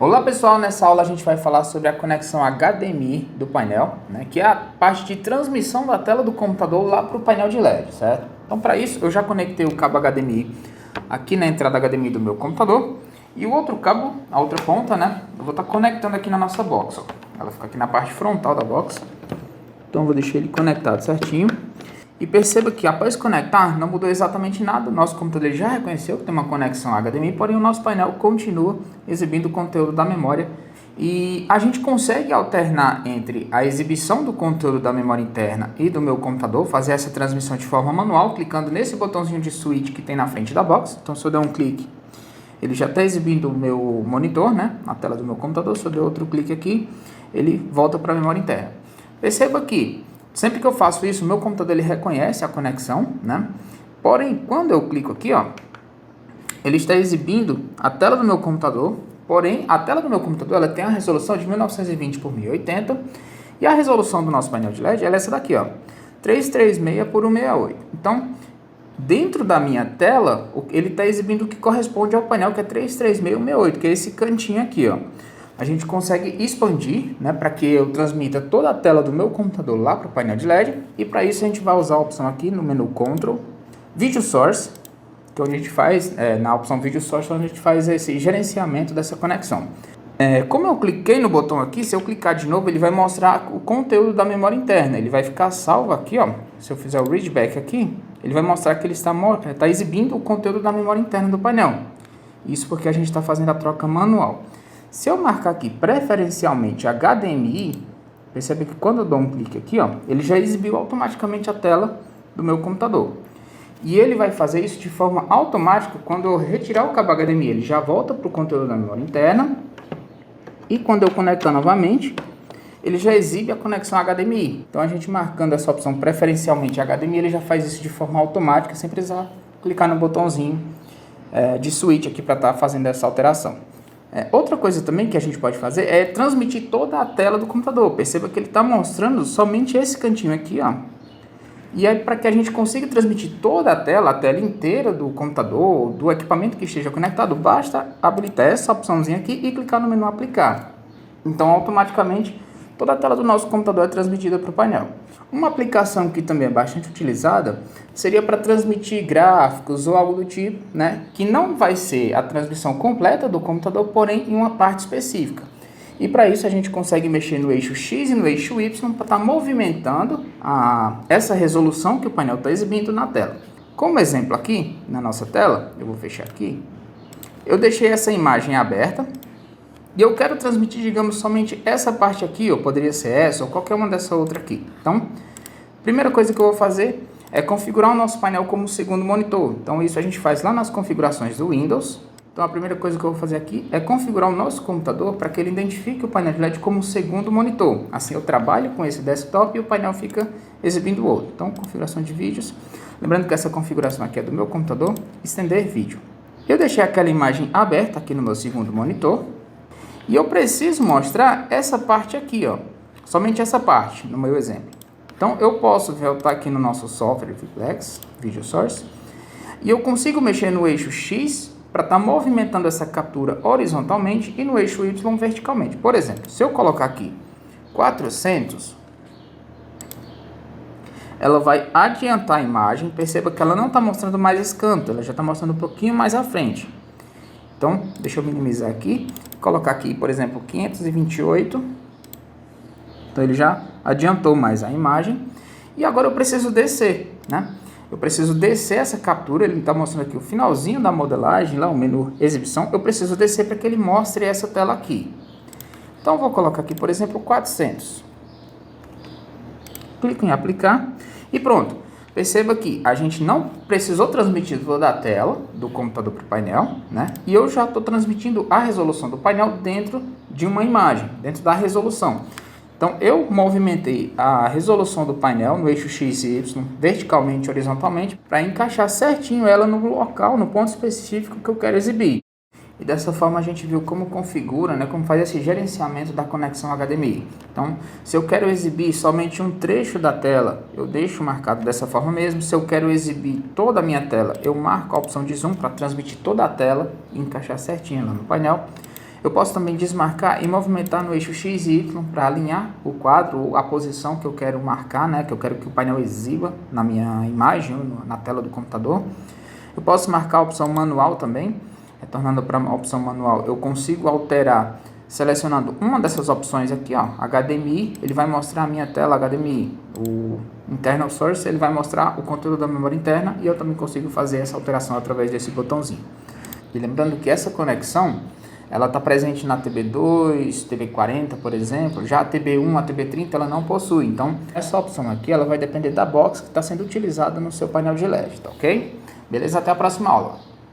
Olá pessoal, nessa aula a gente vai falar sobre a conexão HDMI do painel, né, que é a parte de transmissão da tela do computador lá para o painel de LED, certo? Então para isso eu já conectei o cabo HDMI aqui na entrada HDMI do meu computador e o outro cabo, a outra ponta, né, eu vou estar conectando aqui na nossa box, ó. Ela fica aqui na parte frontal da box, então eu vou deixar ele conectado certinho. E perceba que após conectar não mudou exatamente nada, o nosso computador já reconheceu que tem uma conexão HDMI, porém o nosso painel continua exibindo o conteúdo da memória e a gente consegue alternar entre a exibição do conteúdo da memória interna e do meu computador, fazer essa transmissão de forma manual, clicando nesse botãozinho de switch que tem na frente da box. Então se eu der um clique, ele já está exibindo o meu monitor, né, na tela do meu computador. Se eu der outro clique aqui, ele volta para a memória interna. Perceba que sempre que eu faço isso, o meu computador ele reconhece a conexão, né? Porém, quando eu clico aqui, ó, ele está exibindo a tela do meu computador. Porém, a tela do meu computador ela tem a resolução de 1920 por 1080 e a resolução do nosso painel de LED ela é essa daqui, ó, 336 por 168. Então, dentro da minha tela, ele está exibindo o que corresponde ao painel que é 33668, que é esse cantinho aqui, ó. A gente consegue expandir, né, para que eu transmita toda a tela do meu computador lá para o painel de LED. E para isso a gente vai usar a opção aqui no menu Control, Video Source, que é onde a gente faz, na opção Video Source, onde a gente faz esse gerenciamento dessa conexão. Como eu cliquei no botão aqui, se eu clicar de novo, ele vai mostrar o conteúdo da memória interna. Ele vai ficar salvo aqui, ó. Se eu fizer o Read Back aqui, ele vai mostrar que ele está exibindo o conteúdo da memória interna do painel. Isso porque a gente está fazendo a troca manual. Se eu marcar aqui preferencialmente HDMI, percebe que quando eu dou um clique aqui, ó, ele já exibiu automaticamente a tela do meu computador. E ele vai fazer isso de forma automática quando eu retirar o cabo HDMI. Ele já volta para o conteúdo da memória interna. E quando eu conectar novamente, ele já exibe a conexão HDMI. Então a gente marcando essa opção preferencialmente HDMI, ele já faz isso de forma automática, sem precisar clicar no botãozinho de switch aqui para estar fazendo essa alteração. Outra coisa também que a gente pode fazer é transmitir toda a tela do computador. Perceba que ele está mostrando somente esse cantinho aqui, ó. E aí, para que a gente consiga transmitir toda a tela inteira do computador, do equipamento que esteja conectado, basta habilitar essa opçãozinha aqui e clicar no menu aplicar. Então, automaticamente, toda a tela do nosso computador é transmitida para o painel. Uma aplicação que também é bastante utilizada seria para transmitir gráficos ou algo do tipo, né? Que não vai ser a transmissão completa do computador, porém em uma parte específica. E para isso a gente consegue mexer no eixo X e no eixo Y para estar movimentando essa resolução que o painel está exibindo na tela. Como exemplo aqui, na nossa tela, eu vou fechar aqui, eu deixei essa imagem aberta. E eu quero transmitir, digamos, somente essa parte aqui, ou poderia ser essa, ou qualquer uma dessa outra aqui. Então, a primeira coisa que eu vou fazer é configurar o nosso painel como segundo monitor. Então, isso a gente faz lá nas configurações do Windows. Então, a primeira coisa que eu vou fazer aqui é configurar o nosso computador para que ele identifique o painel de LED como segundo monitor. Assim, eu trabalho com esse desktop e o painel fica exibindo o outro. Então, configuração de vídeos. Lembrando que essa configuração aqui é do meu computador. Estender vídeo. Eu deixei aquela imagem aberta aqui no meu segundo monitor. E eu preciso mostrar essa parte aqui, ó, somente essa parte, no meu exemplo. Então, eu posso voltar aqui no nosso software Vplex, Video Source, e eu consigo mexer no eixo X para estar movimentando essa captura horizontalmente e no eixo Y verticalmente. Por exemplo, se eu colocar aqui 400, ela vai adiantar a imagem. Perceba que ela não está mostrando mais esse canto, ela já está mostrando um pouquinho mais à frente. Então, deixa eu minimizar aqui, colocar aqui, por exemplo, 528. Então, ele já adiantou mais a imagem. E agora eu preciso descer, né? Eu preciso descer essa captura, ele está mostrando aqui o finalzinho da modelagem, lá o menu exibição. Eu preciso descer para que ele mostre essa tela aqui. Então, eu vou colocar aqui, por exemplo, 400. Clico em aplicar e pronto. Perceba que a gente não precisou transmitir toda a tela do computador para o painel, né? E eu já estou transmitindo a resolução do painel dentro de uma imagem, dentro da resolução. Então, eu movimentei a resolução do painel no eixo X e Y, verticalmente e horizontalmente, para encaixar certinho ela no local, no ponto específico que eu quero exibir. E dessa forma a gente viu como configura, né, como faz esse gerenciamento da conexão HDMI. Então, se eu quero exibir somente um trecho da tela, eu deixo marcado dessa forma mesmo. Se eu quero exibir toda a minha tela, eu marco a opção de zoom para transmitir toda a tela e encaixar certinho lá no painel. Eu posso também desmarcar e movimentar no eixo X e Y para alinhar o quadro, a posição que eu quero marcar, né, que eu quero que o painel exiba na minha imagem, na tela do computador. Eu posso marcar a opção manual também. Retornando para a opção manual, eu consigo alterar selecionando uma dessas opções aqui, ó, HDMI, ele vai mostrar a minha tela HDMI. O Internal Source, ele vai mostrar o conteúdo da memória interna e eu também consigo fazer essa alteração através desse botãozinho. E lembrando que essa conexão, ela está presente na TB2, TB40, por exemplo. Já a TB1, a TB30, ela não possui. Então, essa opção aqui, ela vai depender da box que está sendo utilizada no seu painel de LED, tá ok? Beleza? Até a próxima aula.